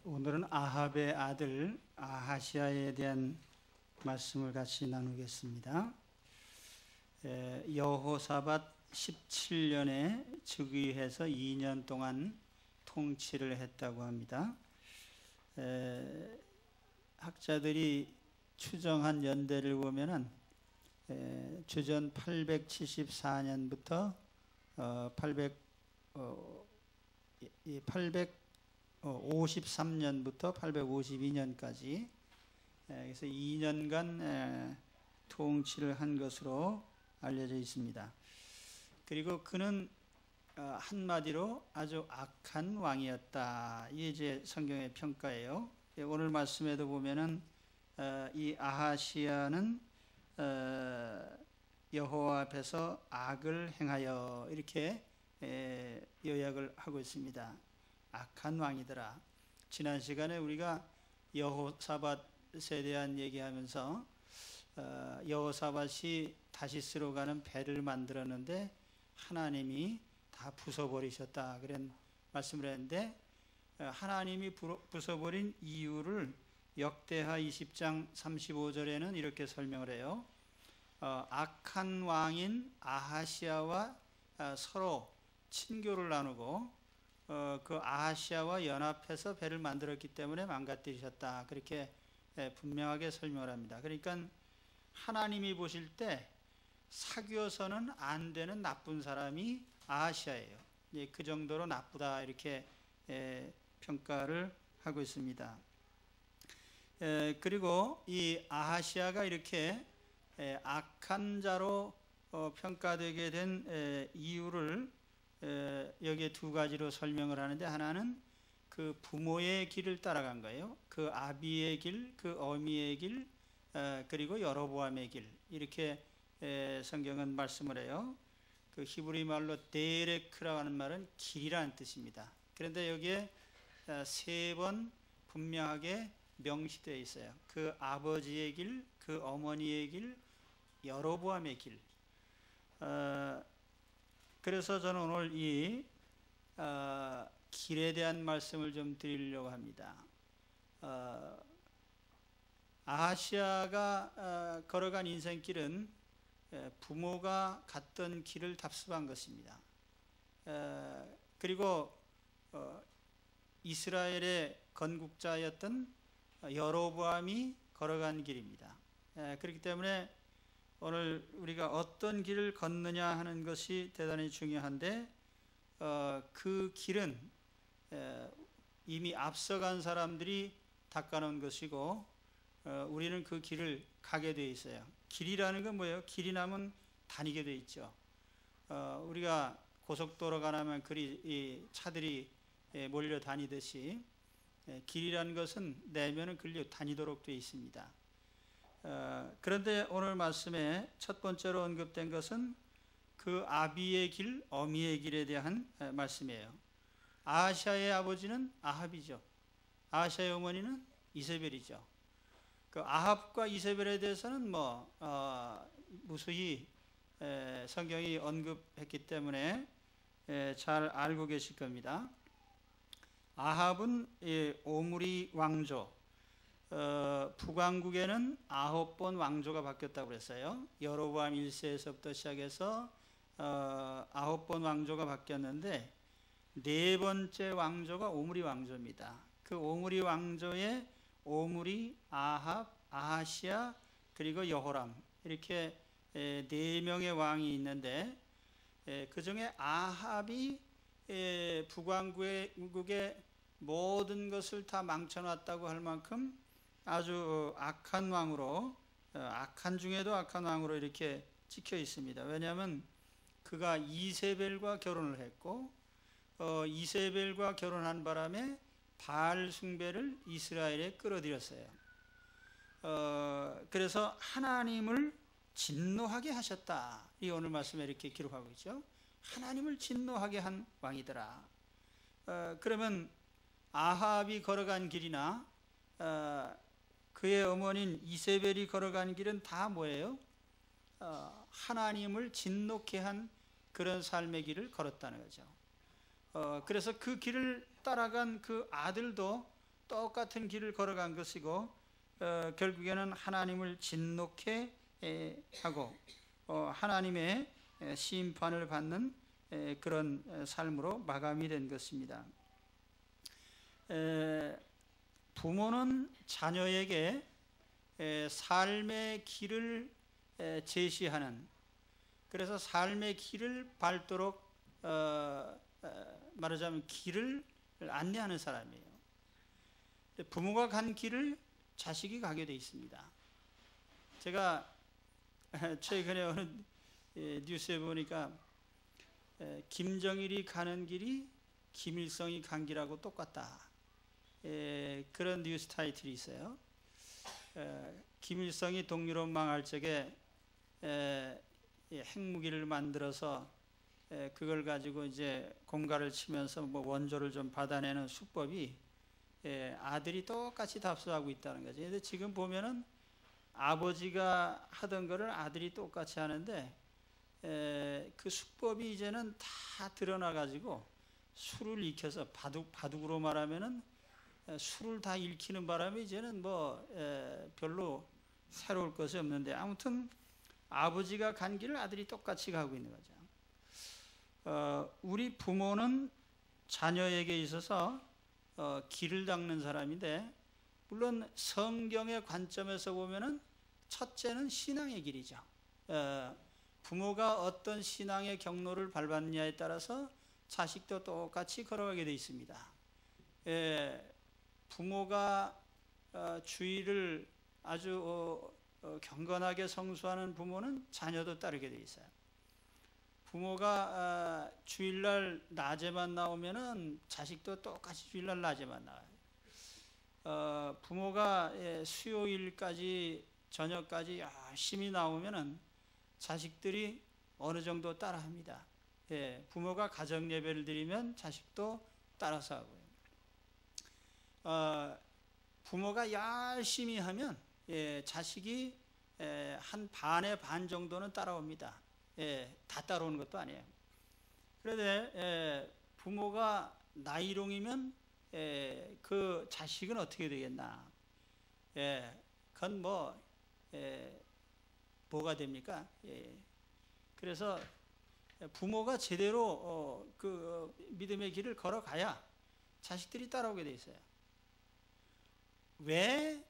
오늘은 아합의 아들 아하시아에 대한 말씀을 같이 나누겠습니다. 여호사밧 17년에 즉위해서 2년 동안 통치를 했다고 합니다. 학자들이 추정한 연대를 보면은 주전 874년부터 853년부터 852년까지 그래서 2년간 통치를 한 것으로 알려져 있습니다. 그리고 그는 한마디로 아주 악한 왕이었다. 이게 이제 성경의 평가예요. 오늘 말씀에도 보면은 이 아하시아는 여호와 앞에서 악을 행하여 이렇게 요약을 하고 있습니다. 악한 왕이더라. 지난 시간에 우리가 여호사밧에 대한 얘기하면서 여호사밧이 다시스로 가는 배를 만들었는데 하나님이 다 부숴버리셨다 그런 말씀을 했는데, 하나님이 부숴버린 이유를 역대하 20장 35절에는 이렇게 설명을 해요. 악한 왕인 아하시아와 서로 친교를 나누고 그 아하시아와 연합해서 배를 만들었기 때문에 망가뜨리셨다. 그렇게 분명하게 설명을 합니다. 그러니까 하나님이 보실 때 사귀어서는 안 되는 나쁜 사람이 아하시아예요. 그 정도로 나쁘다 이렇게 평가를 하고 있습니다. 그리고 이 아하시아가 이렇게 악한 자로 평가되게 된 이유를 여기에 두 가지로 설명을 하는데, 하나는 그 부모의 길을 따라간 거예요. 그 아비의 길, 그 어미의 길, 그리고 여로보암의 길, 이렇게 성경은 말씀을 해요. 그 히브리 말로 데레크라고 하는 말은 길이라는 뜻입니다. 그런데 여기에 세 번 분명하게 명시되어 있어요. 그 아버지의 길, 그 어머니의 길, 여로보암의 길. 그래서 저는 오늘 이 길에 대한 말씀을 좀 드리려고 합니다. 아하시아가 걸어간 인생길은 부모가 갔던 길을 답습한 것입니다. 그리고 이스라엘의 건국자였던 여로보암이 걸어간 길입니다. 그렇기 때문에 오늘 우리가 어떤 길을 걷느냐 하는 것이 대단히 중요한데, 그 길은 이미 앞서간 사람들이 닦아놓은 것이고 우리는 그 길을 가게 되어 있어요. 길이라는 건 뭐예요? 길이 나면 다니게 되어 있죠. 우리가 고속도로 가면 이 차들이 몰려 다니듯이 길이라는 것은 내면은 끌려 다니도록 되어 있습니다. 그런데 오늘 말씀에 첫 번째로 언급된 것은 그 아비의 길, 어미의 길에 대한 말씀이에요. 아하시아의 아버지는 아합이죠. 아하시아의 어머니는 이세벨이죠. 그 아합과 이세벨에 대해서는 무수히 성경이 언급했기 때문에 잘 알고 계실 겁니다. 아합은 오므리 왕조, 북왕국에는 9번 왕조가 바뀌었다고 그랬어요. 여로보암 1세에서부터 시작해서 9번 왕조가 바뀌었는데, 네 번째 왕조가 오므리 왕조입니다. 그 오므리 왕조에 오므리, 아합, 아하시아, 그리고 여호람, 이렇게 네 명의 왕이 있는데, 그 중에 아합이 북왕국의 모든 것을 다 망쳐놨다고 할 만큼 아주 악한 왕으로, 악한 중에도 악한 왕으로 이렇게 찍혀 있습니다. 왜냐하면 그가 이세벨과 결혼을 했고, 이세벨과 결혼한 바람에 바알 숭배를 이스라엘에 끌어들였어요. 그래서 하나님을 진노하게 하셨다. 이 오늘 말씀에 이렇게 기록하고 있죠. 하나님을 진노하게 한 왕이더라. 그러면 아합이 걸어간 길이나 그의 어머니인 이세벨이 걸어간 길은 다 뭐예요? 하나님을 진노케 한 그런 삶의 길을 걸었다는 거죠. 그래서 그 길을 따라간 그 아들도 똑같은 길을 걸어간 것이고 결국에는 하나님을 진노케 하고 하나님의 심판을 받는 그런 삶으로 마감이 된 것입니다. 부모는 자녀에게 삶의 길을 제시하는, 그래서 삶의 길을 밟도록 말하자면 길을 안내하는 사람이에요. 부모가 간 길을 자식이 가게 돼 있습니다. 제가 최근에 어느 뉴스에 보니까 김정일이 가는 길이 김일성이 간 길하고 똑같다, 그런 뉴스 타이틀이 있어요. 김일성이 동유럽 망할 적에 핵무기를 만들어서 그걸 가지고 이제 공갈을 치면서 뭐 원조를 좀 받아내는 수법이 아들이 똑같이 답습하고 있다는 거죠. 근데 지금 보면은 아버지가 하던 거를 아들이 똑같이 하는데 그 수법이 이제는 다 드러나 가지고 술을 익혀서 바둑으로 말하면은 술을 다 읽히는 바람에 이제는 뭐 별로 새로울 것이 없는데, 아무튼 아버지가 간 길을 아들이 똑같이 가고 있는 거죠. 우리 부모는 자녀에게 있어서 길을 닦는 사람인데, 물론 성경의 관점에서 보면은 첫째는 신앙의 길이죠. 부모가 어떤 신앙의 경로를 밟았느냐에 따라서 자식도 똑같이 걸어가게 되어 있습니다. 부모가 주의를 아주 경건하게 성수하는 부모는 자녀도 따르게 되어 있어요. 부모가 주일날 낮에만 나오면은 자식도 똑같이 주일날 낮에만 나와요. 부모가 수요일까지 저녁까지 열심히 나오면은 자식들이 어느 정도 따라합니다. 부모가 가정 예배를 드리면 자식도 따라서 하고요. 부모가 열심히 하면 자식이 한 반의 반 정도는 따라옵니다. 다 따라오는 것도 아니에요. 그런데 부모가 나이롱이면 그 자식은 어떻게 되겠나? 그건 뭐가 됩니까? 그래서 부모가 제대로 그 믿음의 길을 걸어가야 자식들이 따라오게 돼 있어요. 왜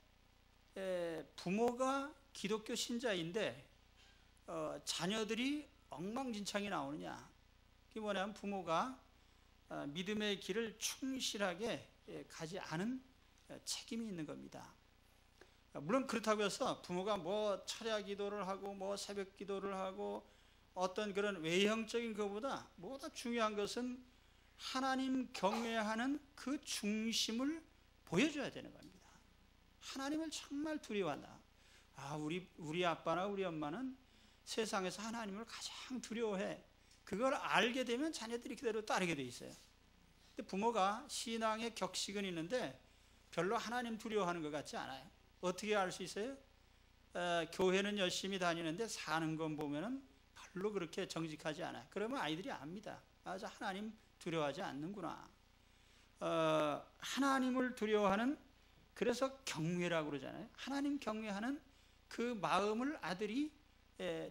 부모가 기독교 신자인데 자녀들이 엉망진창이 나오느냐? 그게 뭐냐면 부모가 믿음의 길을 충실하게 가지 않은 책임이 있는 겁니다. 물론 그렇다고 해서 부모가 뭐 철야 기도를 하고 뭐 새벽 기도를 하고 어떤 그런 외형적인 것보다 뭐보다 중요한 것은 하나님 경외하는 그 중심을 보여줘야 되는 겁니다. 하나님을 정말 두려워한다. 우리 아빠나 우리 엄마는 세상에서 하나님을 가장 두려워해. 그걸 알게 되면 자녀들이 그대로 따르게 돼 있어요. 근데 부모가 신앙의 격식은 있는데 별로 하나님 두려워하는 것 같지 않아요. 어떻게 알 수 있어요? 교회는 열심히 다니는데 사는 건 보면은 별로 그렇게 정직하지 않아요. 그러면 아이들이 압니다. 저 하나님 두려워하지 않는구나. 하나님을 두려워하는, 그래서 경외라고 그러잖아요. 하나님 경외하는 그 마음을 아들이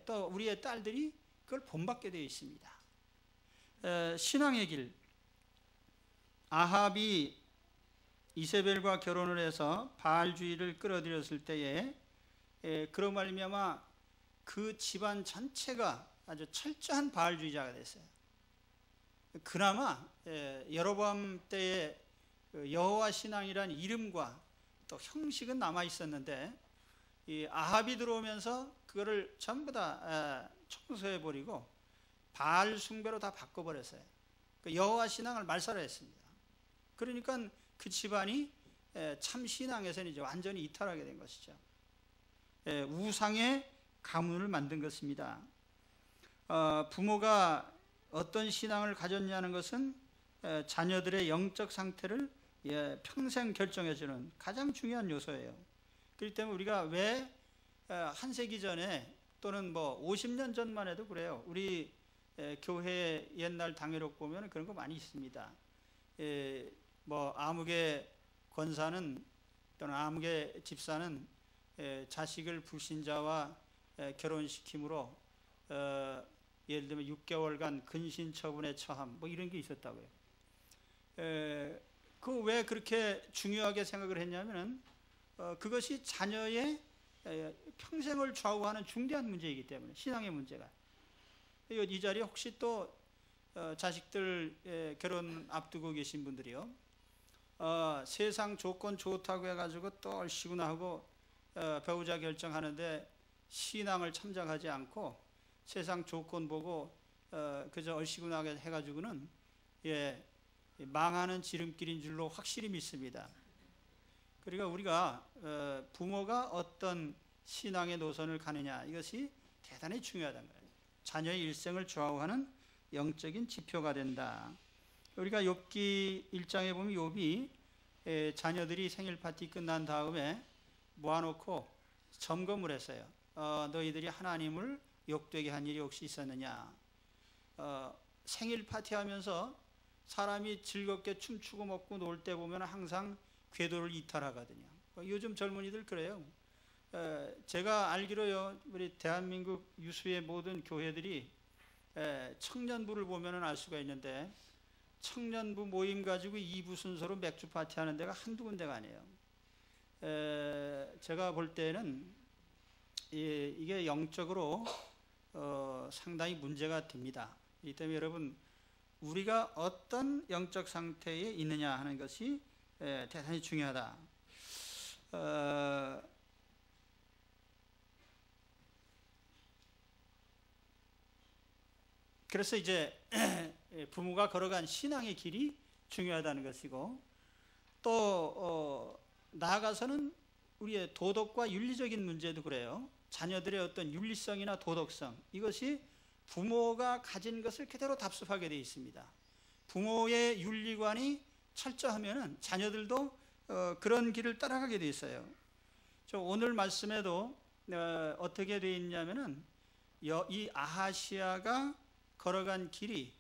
또 우리의 딸들이 그걸 본받게 되어 있습니다. 신앙의 길. 아합이 이세벨과 결혼을 해서 바알주의를 끌어들였을 때에 그로 말미암아 그 집안 전체가 아주 철저한 바알주의자가 됐어요. 그나마 여로보암 때의 여호와 신앙이란 이름과 또 형식은 남아 있었는데 이 아합이 들어오면서 그거를 전부 다 청소해 버리고 바알 숭배로 다 바꿔버렸어요. 그 여호와 신앙을 말살했습니다. 그러니까 그 집안이 참 신앙에서는 이제 완전히 이탈하게 된 것이죠. 우상의 가문을 만든 것입니다. 부모가 어떤 신앙을 가졌냐는 것은 자녀들의 영적 상태를 평생 결정해주는 가장 중요한 요소예요. 그렇기 때문에 우리가 왜 한 세기 전에 또는 뭐 50년 전만 해도 그래요. 우리 교회 옛날 당회록 보면 그런 거 많이 있습니다. 뭐 아무개 권사는 또는 아무개 집사는 자식을 불신자와 결혼시킴으로 예를 들면 6개월간 근신처분에 처함 뭐 이런 게 있었다고요. 그 왜 그렇게 중요하게 생각을 했냐면은 그것이 자녀의 평생을 좌우하는 중대한 문제이기 때문에, 신앙의 문제가. 이 자리에 혹시 또 자식들 결혼 앞두고 계신 분들이요, 세상 조건 좋다고 해가지고 또 얼씨구나 하고 배우자 결정하는데 신앙을 참작하지 않고 세상 조건 보고 그저 얼씨구나 해가지고는 망하는 지름길인 줄로 확실히 믿습니다. 그러니까 우리가 부모가 어떤 신앙의 노선을 가느냐, 이것이 대단히 중요하다는 거예요. 자녀의 일생을 좌우하는 영적인 지표가 된다. 우리가 욥기 1장에 보면 욥이 자녀들이 생일 파티 끝난 다음에 모아놓고 점검을 했어요. 너희들이 하나님을 욕되게 한 일이 혹시 있었느냐. 생일 파티 하면서 사람이 즐겁게 춤추고 먹고 놀 때 보면 항상 궤도를 이탈하거든요. 요즘 젊은이들 그래요. 제가 알기로요, 우리 대한민국 유수의 모든 교회들이 청년부를 보면 알 수가 있는데, 청년부 모임 가지고 2부 순서로 맥주 파티 하는 데가 한두 군데가 아니에요. 제가 볼 때는 이게 영적으로 상당히 문제가 됩니다. 이 때문에 여러분, 우리가 어떤 영적 상태에 있느냐 하는 것이 대단히 중요하다. 그래서 이제 부모가 걸어간 신앙의 길이 중요하다는 것이고, 또 나아가서는 우리의 도덕과 윤리적인 문제도 그래요. 자녀들의 어떤 윤리성이나 도덕성, 이것이 부모가 가진 것을 그대로 답습하게 되어 있습니다. 부모의 윤리관이 철저하면 자녀들도 그런 길을 따라가게 되어 있어요. 오늘 말씀에도 어떻게 되어 있냐면은 이 아하시아가 걸어간 길이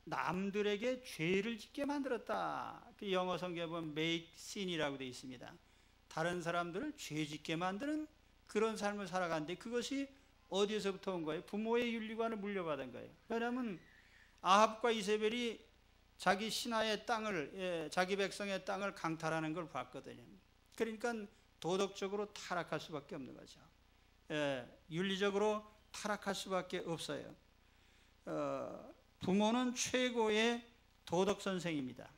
남들에게 죄를 짓게 만들었다. 그 영어 성경에 보면 make sin이라고 되어 있습니다. 다른 사람들을 죄 짓게 만드는 그런 삶을 살아가는데, 그것이 어디에서부터 온 거예요? 부모의 윤리관을 물려받은 거예요. 왜냐하면 아합과 이세벨이 자기 신하의 땅을, 자기 백성의 땅을 강탈하는 걸 봤거든요. 그러니까 도덕적으로 타락할 수밖에 없는 거죠. 윤리적으로 타락할 수밖에 없어요. 부모는 최고의 도덕 선생입니다.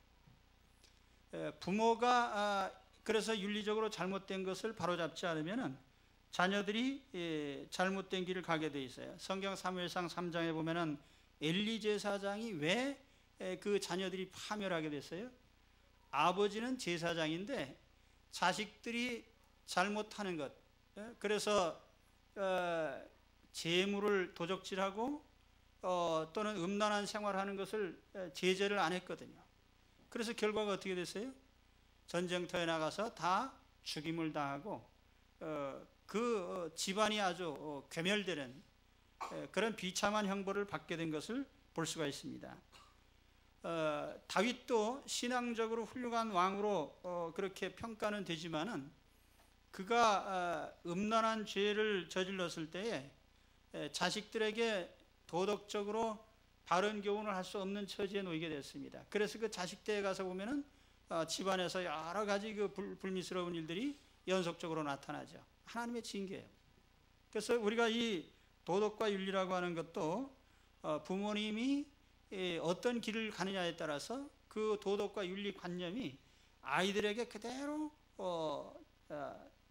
부모가 그래서 윤리적으로 잘못된 것을 바로잡지 않으면 자녀들이 잘못된 길을 가게 돼 있어요. 성경 사무엘상 3장에 보면은 엘리 제사장이 왜 그 자녀들이 파멸하게 됐어요? 아버지는 제사장인데 자식들이 잘못하는 것, 그래서 재물을 도적질하고 또는 음란한 생활하는 것을 제재를 안 했거든요. 그래서 결과가 어떻게 됐어요? 전쟁터에 나가서 다 죽임을 당하고 그 집안이 아주 괴멸되는 그런 비참한 형벌을 받게 된 것을 볼 수가 있습니다. 다윗도 신앙적으로 훌륭한 왕으로 그렇게 평가는 되지만은 그가 음란한 죄를 저질렀을 때에 자식들에게 도덕적으로 바른 교훈을 할 수 없는 처지에 놓이게 됐습니다. 그래서 그 자식 때에 가서 보면은 집안에서 여러 가지 그 불미스러운 일들이 연속적으로 나타나죠. 하나님의 징계예요. 그래서 우리가 이 도덕과 윤리라고 하는 것도 부모님이 어떤 길을 가느냐에 따라서 그 도덕과 윤리 관념이 아이들에게 그대로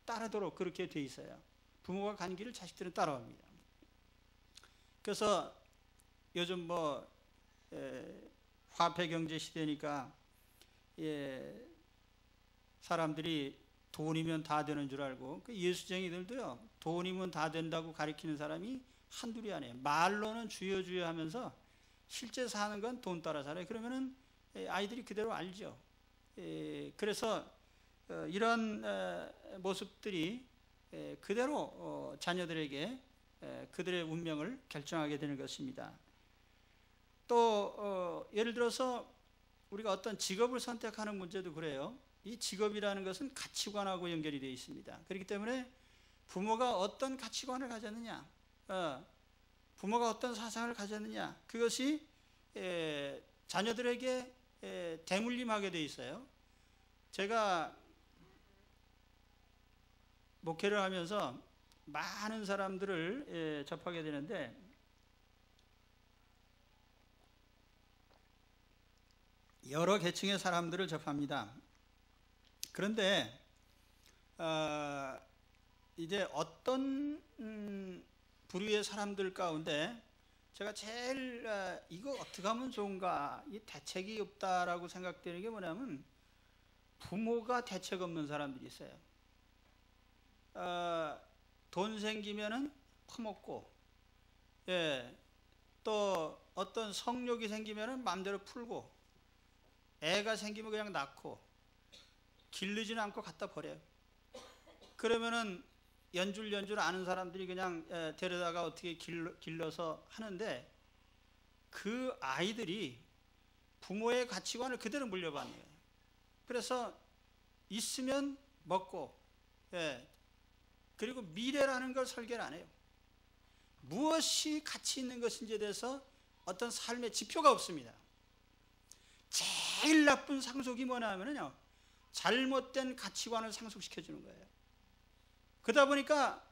따르도록 그렇게 돼 있어요. 부모가 간 길을 자식들은 따라옵니다. 그래서 요즘 화폐 경제 시대니까 사람들이 돈이면 다 되는 줄 알고, 그 예수쟁이들도요, 돈이면 다 된다고 가리키는 사람이 한둘이 아니에요. 말로는 주여 주여 하면서 실제 사는 건 돈 따라 살아요. 그러면은 아이들이 그대로 알죠. 그래서 이런 모습들이 그대로 자녀들에게 그들의 운명을 결정하게 되는 것입니다. 또 예를 들어서 우리가 어떤 직업을 선택하는 문제도 그래요. 이 직업이라는 것은 가치관하고 연결이 되어 있습니다. 그렇기 때문에 부모가 어떤 가치관을 가졌느냐, 부모가 어떤 사상을 가졌느냐, 그것이 자녀들에게 대물림하게 되어 있어요. 제가 목회를 하면서 많은 사람들을 접하게 되는데, 여러 계층의 사람들을 접합니다. 그런데 이제 어떤 부류의 사람들 가운데 제가 제일 이거 어떻게 하면 좋은가, 이 대책이 없다라고 생각되는 게 뭐냐면, 부모가 대책 없는 사람들이 있어요. 돈 생기면은 퍼먹고, 또 어떤 성욕이 생기면은 마음대로 풀고, 애가 생기면 그냥 낳고, 기르지는 않고 갖다 버려요. 그러면은 연줄 아는 사람들이 그냥 데려다가 어떻게 길러서 하는데, 그 아이들이 부모의 가치관을 그대로 물려받는 거예요. 그래서 있으면 먹고, 그리고 미래라는 걸 설계를 안 해요. 무엇이 가치 있는 것인지에 대해서 어떤 삶의 지표가 없습니다. 제일 나쁜 상속이 뭐냐 하면요, 잘못된 가치관을 상속시켜 주는 거예요. 그러다 보니까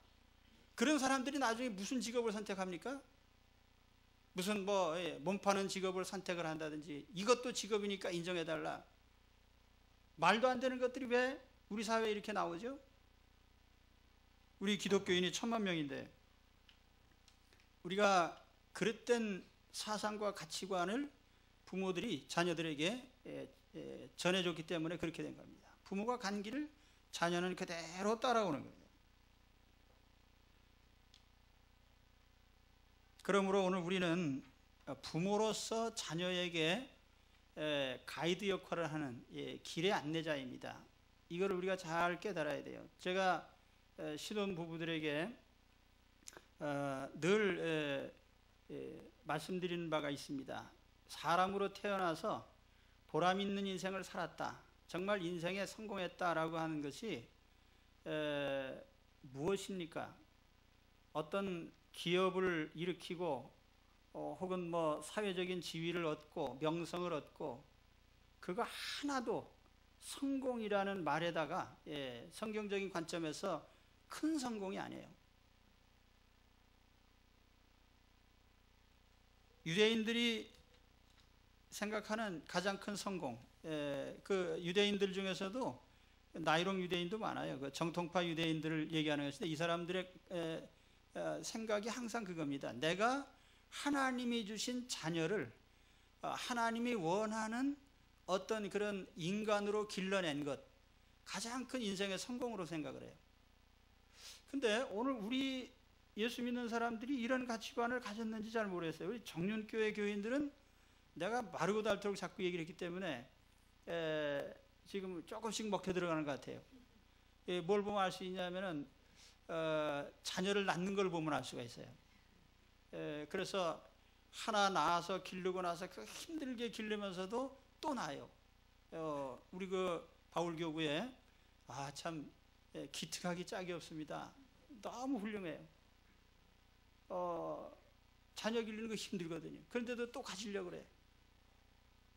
그런 사람들이 나중에 무슨 직업을 선택합니까? 무슨 몸 파는 직업을 선택을 한다든지, 이것도 직업이니까 인정해달라, 말도 안 되는 것들이 왜 우리 사회에 이렇게 나오죠? 우리 기독교인이 1000만 명인데 우리가 그릇된 사상과 가치관을 부모들이 자녀들에게 전해줬기 때문에 그렇게 된 겁니다. 부모가 간 길을 자녀는 그대로 따라오는 겁니다. 그러므로 오늘 우리는 부모로서 자녀에게 가이드 역할을 하는 길의 안내자입니다. 이걸 우리가 잘 깨달아야 돼요. 제가 신혼 부부들에게 늘 말씀드리는 바가 있습니다. 사람으로 태어나서 보람 있는 인생을 살았다, 정말 인생에 성공했다라고 하는 것이 무엇입니까? 어떤 기업을 일으키고 혹은 사회적인 지위를 얻고 명성을 얻고, 그거 하나도 성공이라는 말에다가 성경적인 관점에서 큰 성공이 아니에요. 유대인들이 생각하는 가장 큰 성공, 그 유대인들 중에서도 나이롱 유대인도 많아요. 그 정통파 유대인들을 얘기하는 것인데, 이 사람들의 생각이 항상 그겁니다. 내가 하나님이 주신 자녀를 하나님이 원하는 어떤 그런 인간으로 길러낸 것, 가장 큰 인생의 성공으로 생각을 해요. 근데 오늘 우리 예수 믿는 사람들이 이런 가치관을 가졌는지 잘 모르겠어요. 우리 정륜교회 교인들은 내가 마르고 닳도록 자꾸 얘기를 했기 때문에 지금 조금씩 먹혀 들어가는 것 같아요. 뭘 보면 알 수 있냐면은 자녀를 낳는 걸 보면 알 수가 있어요. 그래서 하나 낳아서 기르고 나서 그 힘들게 기르면서도 또 낳아요. 우리 그 바울교구에 참 기특하기 짝이 없습니다. 너무 훌륭해요. 자녀 기르는 거 힘들거든요. 그런데도 또 가지려고 그래.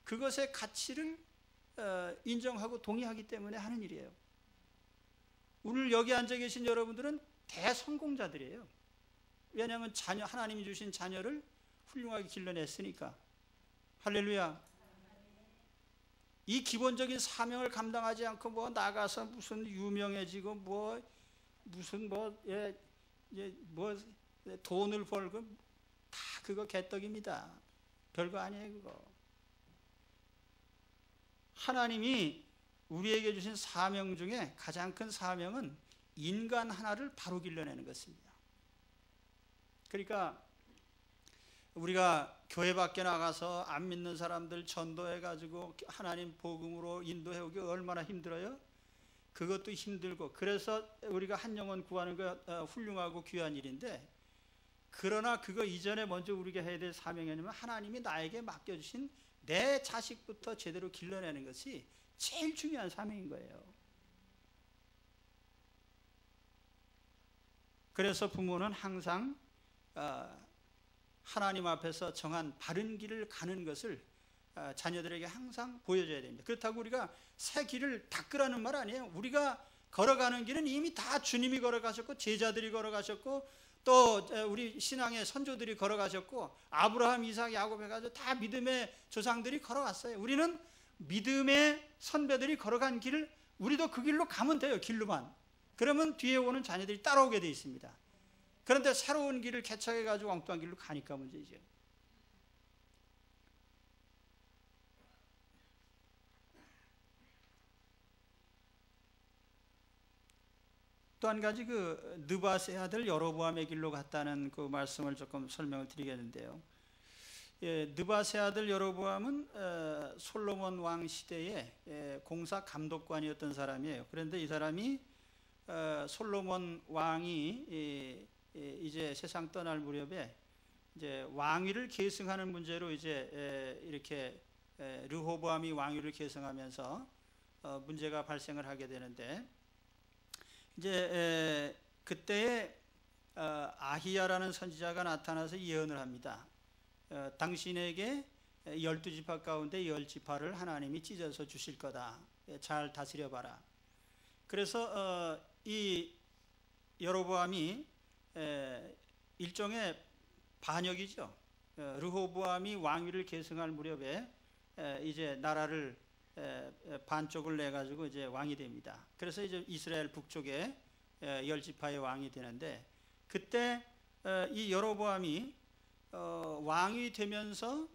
그것의 가치를 인정하고 동의하기 때문에 하는 일이에요. 오늘 여기 앉아 계신 여러분들은 대성공자들이에요. 왜냐하면 하나님이 주신 자녀를 훌륭하게 길러냈으니까. 할렐루야. 이 기본적인 사명을 감당하지 않고 나가서 무슨 유명해지고 무슨 돈을 벌고, 다 그거 개떡입니다. 별거 아니에요, 그거. 하나님이 우리에게 주신 사명 중에 가장 큰 사명은 인간 하나를 바로 길러내는 것입니다. 그러니까 우리가 교회 밖에 나가서 안 믿는 사람들 전도해가지고 하나님 복음으로 인도해오기 얼마나 힘들어요? 그것도 힘들고, 그래서 우리가 한 영혼 구하는 거 훌륭하고 귀한 일인데, 그러나 그거 이전에 먼저 우리가 해야 될 사명이 아니면 하나님이 나에게 맡겨주신 내 자식부터 제대로 길러내는 것이 제일 중요한 사명인 거예요. 그래서 부모는 항상 하나님 앞에서 정한 바른 길을 가는 것을 자녀들에게 항상 보여줘야 됩니다. 그렇다고 우리가 새 길을 닦으라는 말 아니에요. 우리가 걸어가는 길은 이미 다 주님이 걸어가셨고 제자들이 걸어가셨고 또 우리 신앙의 선조들이 걸어가셨고 아브라함, 이삭, 야곱 해가지고 다 믿음의 조상들이 걸어갔어요. 우리는 믿음의 선배들이 걸어간 길을 우리도 그 길로 가면 돼요. 길로만. 그러면 뒤에 오는 자녀들이 따라오게 돼 있습니다. 그런데 새로운 길을 개척해가지고 엉뚱한 길로 가니까 문제죠. 또 한 가지 그 느밧의 아들 여로보암의 길로 갔다는 그 말씀을 조금 설명을 드리겠는데요. 느밧의 아들 여로보암은 솔로몬 왕 시대에 공사 감독관이었던 사람이에요. 그런데 이 사람이 솔로몬 왕이 이제 세상 떠날 무렵에 이제 왕위를 계승하는 문제로 이제 이렇게 르호보암이 왕위를 계승하면서 문제가 발생을 하게 되는데 이제 그때에 아히야라는 선지자가 나타나서 예언을 합니다. 당신에게 12지파 가운데 10지파를 하나님이 찢어서 주실 거다. 잘 다스려봐라. 그래서 이 여로보암이 일종의 반역이죠. 르호보암이 왕위를 계승할 무렵에 이제 나라를 반쪽을 내 가지고 이제 왕이 됩니다. 그래서 이제 이스라엘 북쪽에 10지파의 왕이 되는데 그때 이 여로보암이 왕이 되면서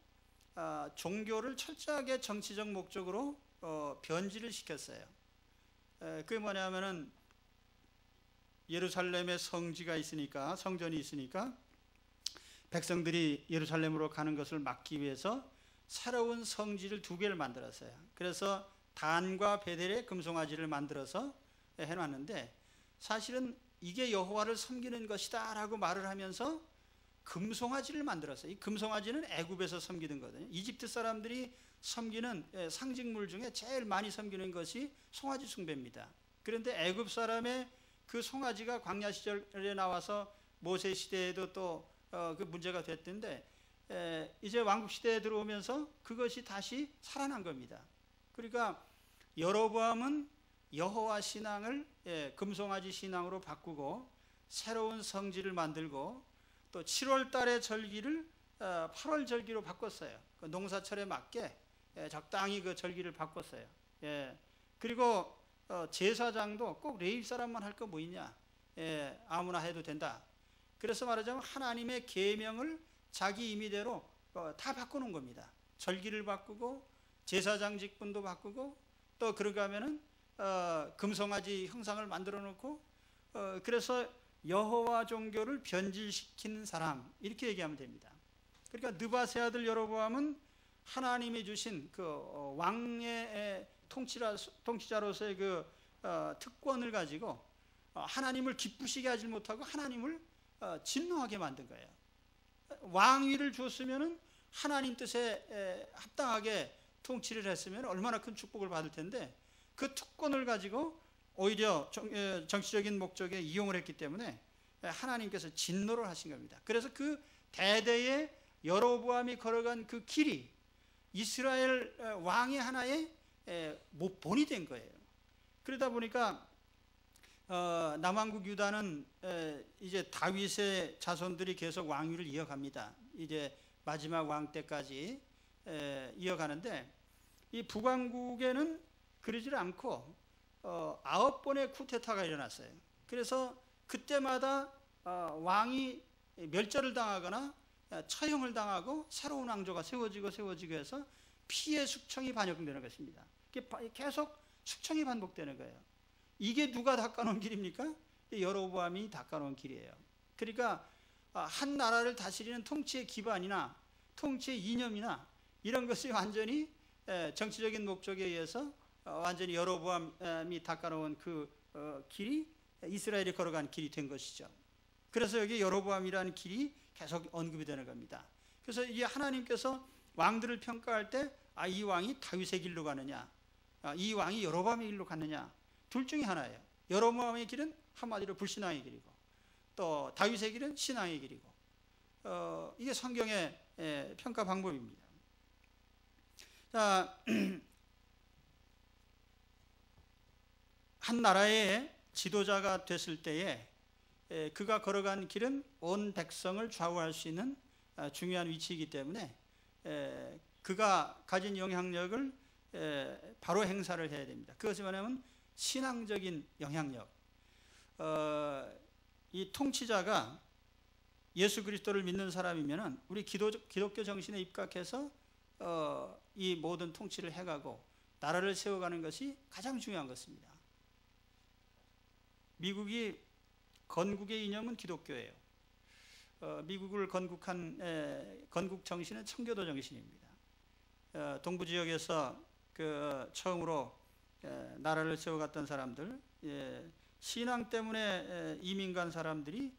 종교를 철저하게 정치적 목적으로 변질을 시켰어요. 그게 뭐냐면은 예루살렘에 성지가 있으니까, 성전이 있으니까 백성들이 예루살렘으로 가는 것을 막기 위해서 새로운 성지를 2개를 만들었어요. 그래서 단과 베델에 금송아지를 만들어서 해놨는데 사실은 이게 여호와를 섬기는 것이다 라고 말을 하면서 금송아지를 만들었어요. 이 금송아지는 애굽에서 섬기는 거거든요. 이집트 사람들이 섬기는 상징물 중에 제일 많이 섬기는 것이 송아지 숭배입니다. 그런데 애굽 사람의 그 송아지가 광야 시절에 나와서 모세 시대에도 또 그 문제가 됐던데 이제 왕국 시대에 들어오면서 그것이 다시 살아난 겁니다. 그러니까 여로보암은 여호와 신앙을 금송아지 신앙으로 바꾸고 새로운 성지를 만들고 또 7월 달의 절기를 8월 절기로 바꿨어요. 그 농사철에 맞게 적당히 그 절기를 바꿨어요. 그리고 제사장도 꼭 레위 사람만 할 거 뭐 있냐? 아무나 해도 된다. 그래서 말하자면 하나님의 계명을 자기 임의대로 다 바꾸는 겁니다. 절기를 바꾸고 제사장 직분도 바꾸고 또 그러고 하면은 금송아지 형상을 만들어 놓고 그래서 여호와 종교를 변질시킨 사람 이렇게 얘기하면 됩니다. 그러니까 느밧의 아들 여로보암은 하나님이 주신 그 왕의 통치자로서의 그 특권을 가지고 하나님을 기쁘시게 하지 못하고 하나님을 진노하게 만든 거예요. 왕위를 줬으면은 하나님 뜻에 합당하게 통치를 했으면 얼마나 큰 축복을 받을 텐데 그 특권을 가지고 오히려 정치적인 목적에 이용을 했기 때문에 하나님께서 진노를 하신 겁니다. 그래서 그 대대의 여로보암이 걸어간 그 길이 이스라엘 왕의 하나의 본이 된 거예요. 그러다 보니까 남왕국 유다는 이제 다윗의 자손들이 계속 왕위를 이어갑니다. 이제 마지막 왕 때까지 이어가는데 이 북왕국에는 그러질 않고 9번의 쿠데타가 일어났어요. 그래서 그때마다 왕이 멸절을 당하거나 처형을 당하고 새로운 왕조가 세워지고 해서 피해 숙청이 반영되는 것입니다. 계속 숙청이 반복되는 거예요. 이게 누가 닦아놓은 길입니까? 여로보암이 닦아놓은 길이에요. 그러니까 한 나라를 다스리는 통치의 기반이나 통치의 이념이나 이런 것이 완전히 정치적인 목적에 의해서 완전히 여로보암이 닦아놓은 그 길이 이스라엘이 걸어간 길이 된 것이죠. 그래서 여기 여로보암이라는 길이 계속 언급이 되는 겁니다. 그래서 이 하나님께서 왕들을 평가할 때 이 왕이 다윗의 길로 가느냐, 이 왕이 여로보암의 길로 갔느냐, 둘 중에 하나예요. 여로보암의 길은 한마디로 불신앙의 길이고, 또 다윗의 길은 신앙의 길이고, 이게 성경의 평가 방법입니다. 자, 한 나라의 지도자가 됐을 때에 그가 걸어간 길은 온 백성을 좌우할 수 있는 중요한 위치이기 때문에 그가 가진 영향력을 바로 행사를 해야 됩니다. 그것이 뭐냐면 신앙적인 영향력. 이 통치자가 예수 그리스도를 믿는 사람이면 우리 기독교 정신에 입각해서 이 모든 통치를 해가고 나라를 세워가는 것이 가장 중요한 것입니다. 미국이 건국의 이념은 기독교예요. 미국을 건국한 건국 정신은 청교도 정신입니다. 동부 지역에서 처음으로 나라를 세워갔던 사람들, 신앙 때문에 이민 간 사람들이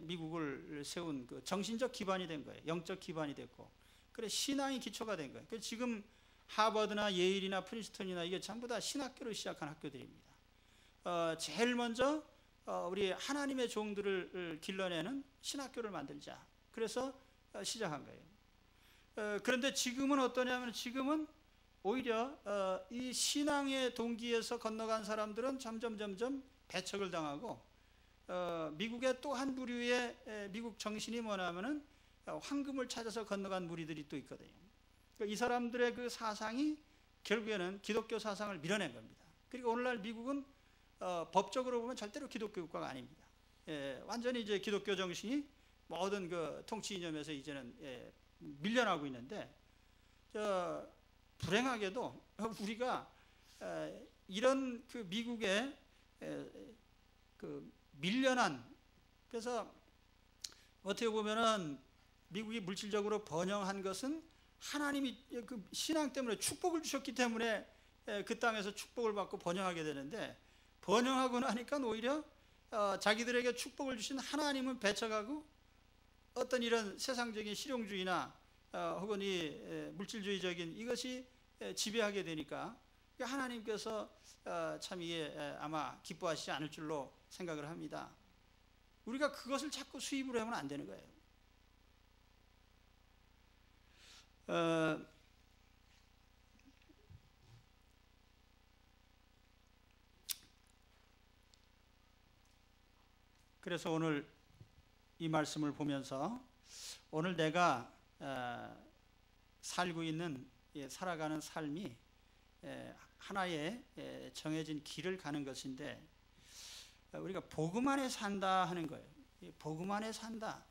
미국을 세운 그 정신적 기반이 된 거예요. 영적 기반이 됐고, 그래 신앙이 기초가 된 거예요. 그래서 지금 하버드나 예일이나 프린스턴이나 이게 전부 다 신학교를 시작한 학교들입니다. 제일 먼저 우리 하나님의 종들을 길러내는 신학교를 만들자. 그래서 시작한 거예요. 그런데 지금은 어떠냐면, 지금은 오히려 이 신앙의 동기에서 건너간 사람들은 점점 배척을 당하고, 미국의 또 한 부류의 미국 정신이 뭐냐면은 황금을 찾아서 건너간 무리들이 또 있거든요. 이 사람들의 그 사상이 결국에는 기독교 사상을 밀어낸 겁니다. 그리고 오늘날 미국은 법적으로 보면 절대로 기독교 국가가 아닙니다. 완전히 이제 기독교 정신이 모든 그 통치 이념에서 이제는 밀려나고 있는데, 불행하게도 우리가 이런 그 미국의 그 밀려난, 그래서 어떻게 보면은 미국이 물질적으로 번영한 것은 하나님이 그 신앙 때문에 축복을 주셨기 때문에 그 땅에서 축복을 받고 번영하게 되는데, 번영하고 나니까 오히려 자기들에게 축복을 주신 하나님은 배척하고 어떤 이런 세상적인 실용주의나 혹은 이 물질주의적인 이것이 지배하게 되니까 하나님께서 참 이게 아마 기뻐하시지 않을 줄로 생각을 합니다. 우리가 그것을 자꾸 수입으로 하면 안 되는 거예요. 그래서 오늘 이 말씀을 보면서 오늘 내가 살고 있는, 살아가는 삶이 하나의 정해진 길을 가는 것인데, 우리가 복음 안에 산다 하는 거예요. 복음 안에 산다.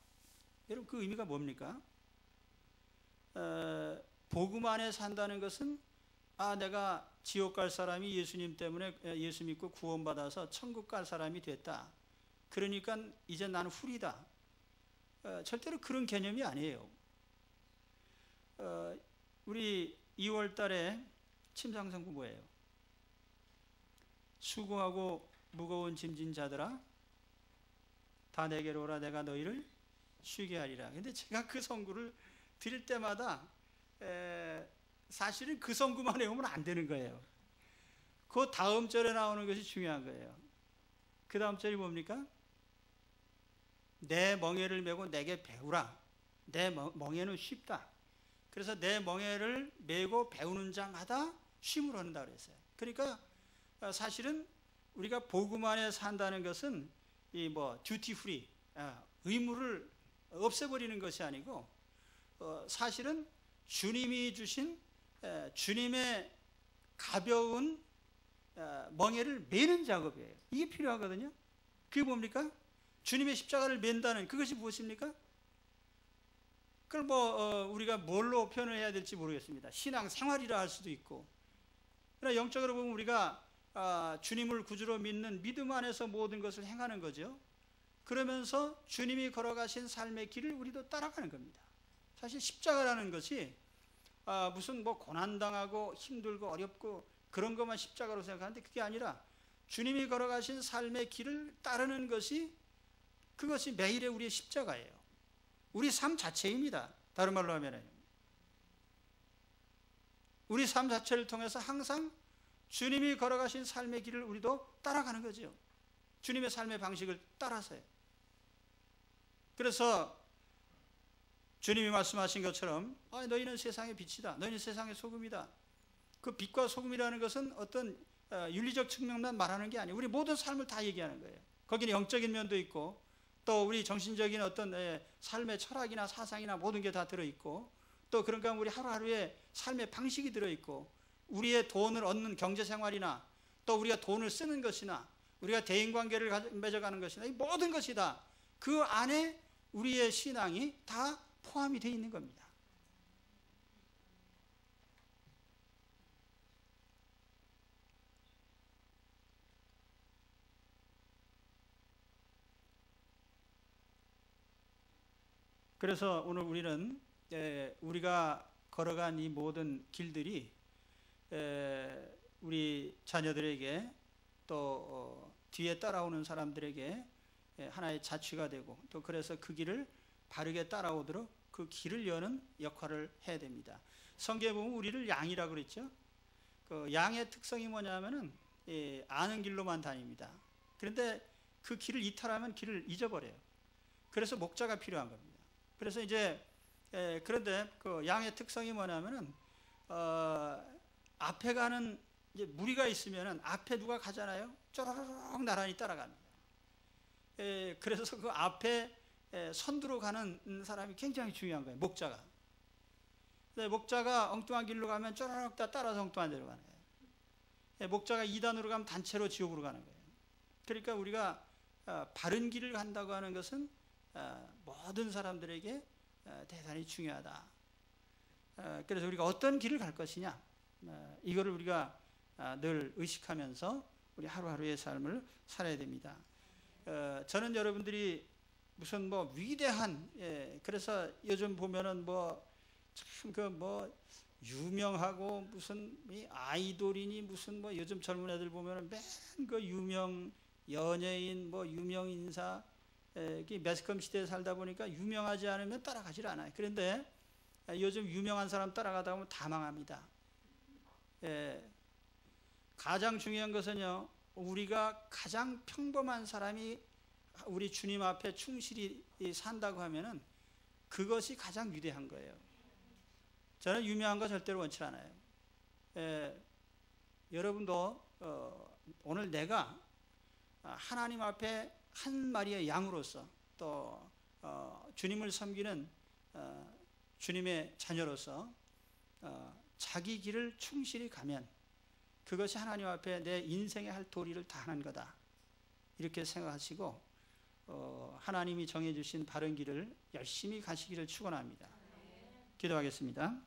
여러분 그 의미가 뭡니까? 복음 안에 산다는 것은 내가 지옥 갈 사람이 예수님 때문에 예수 믿고 구원받아서 천국 갈 사람이 됐다. 그러니까 이제 나는 훌이다. 절대로 그런 개념이 아니에요. 우리 2월 달에 침상성구 뭐예요? 수고하고 무거운 짐진 자들아 다 내게로 오라, 내가 너희를 쉬게 하리라. 근데 제가 그 성구를 드릴 때마다 사실은 그 성구만 외우면 안 되는 거예요. 그 다음 절에 나오는 것이 중요한 거예요. 그 다음 절이 뭡니까? 내 멍에를 메고 내게 배우라. 내 멍에는 쉽다. 그래서 내 멍에를 메고 배우는 자마다 쉼을 얻는다 그랬어요. 그러니까 사실은 우리가 복음 안에 산다는 것은 이 듀티 프리, 의무를 없애버리는 것이 아니고, 사실은 주님이 주신 주님의 가벼운 멍에를 메는 작업이에요. 이게 필요하거든요. 그게 뭡니까? 주님의 십자가를 맨다는 그것이 무엇입니까? 그걸 우리가 뭘로 표현을 해야 될지 모르겠습니다. 신앙 생활이라 할 수도 있고, 그러나 영적으로 보면 우리가 주님을 구주로 믿는 믿음 안에서 모든 것을 행하는 거죠. 그러면서 주님이 걸어가신 삶의 길을 우리도 따라가는 겁니다. 사실 십자가라는 것이 무슨 고난당하고 힘들고 어렵고 그런 것만 십자가로 생각하는데, 그게 아니라 주님이 걸어가신 삶의 길을 따르는 것이, 그것이 매일의 우리의 십자가예요. 우리 삶 자체입니다. 다른 말로 하면은 우리 삶 자체를 통해서 항상 주님이 걸어가신 삶의 길을 우리도 따라가는 거죠. 주님의 삶의 방식을 따라서요. 그래서 주님이 말씀하신 것처럼 너희는 세상의 빛이다. 너희는 세상의 소금이다. 그 빛과 소금이라는 것은 어떤 윤리적 측면만 말하는 게 아니에요. 우리 모든 삶을 다 얘기하는 거예요. 거기는 영적인 면도 있고 또 우리 정신적인 어떤 삶의 철학이나 사상이나 모든 게 다 들어있고 또 그러니까 우리 하루하루의 삶의 방식이 들어있고 우리의 돈을 얻는 경제생활이나 또 우리가 돈을 쓰는 것이나 우리가 대인관계를 맺어가는 것이나 이 모든 것이 다 그 안에 우리의 신앙이 다 포함이 되어 있는 겁니다. 그래서 오늘 우리는 우리가 걸어간 이 모든 길들이 우리 자녀들에게 또 뒤에 따라오는 사람들에게 하나의 자취가 되고 또 그래서 그 길을 바르게 따라오도록 그 길을 여는 역할을 해야 됩니다. 성경에 보면 우리를 양이라고 그랬죠. 그 양의 특성이 뭐냐면은 아는 길로만 다닙니다. 그런데 그 길을 이탈하면 길을 잊어버려요. 그래서 목자가 필요한 겁니다. 그래서 이제 그런데 그 양의 특성이 뭐냐면은 앞에 가는 이제 무리가 있으면은 앞에 누가 가잖아요. 쪼르륵 나란히 따라갑니다. 그래서 그 앞에 선두로 가는 사람이 굉장히 중요한 거예요. 목자가. 목자가 엉뚱한 길로 가면 쪼르륵 다 따라서 엉뚱한 데로 가는 거예요. 목자가 2단으로 가면 단체로 지옥으로 가는 거예요. 그러니까 우리가 바른 길을 간다고 하는 것은 모든 사람들에게 대단히 중요하다. 그래서 우리가 어떤 길을 갈 것이냐, 이거를 우리가 늘 의식하면서 우리 하루하루의 삶을 살아야 됩니다. 저는 여러분들이 무슨 뭐 위대한, 그래서 요즘 보면은 뭐 참 그 뭐 유명하고 무슨 아이돌이니 무슨 뭐 요즘 젊은 애들 보면은 맨 그 유명 연예인 뭐 유명 인사, 매스컴 시대에 살다 보니까 유명하지 않으면 따라가질 않아요. 그런데 요즘 유명한 사람 따라가다 보면 다 망합니다. 가장 중요한 것은요, 우리가 가장 평범한 사람이 우리 주님 앞에 충실히 산다고 하면은 그것이 가장 위대한 거예요. 저는 유명한 거 절대로 원치 않아요. 여러분도 오늘 내가 하나님 앞에 한 마리의 양으로서 또 주님을 섬기는 주님의 자녀로서 자기 길을 충실히 가면 그것이 하나님 앞에 내 인생의 할 도리를 다하는 거다, 이렇게 생각하시고 하나님이 정해주신 바른 길을 열심히 가시기를 축원합니다. 기도하겠습니다.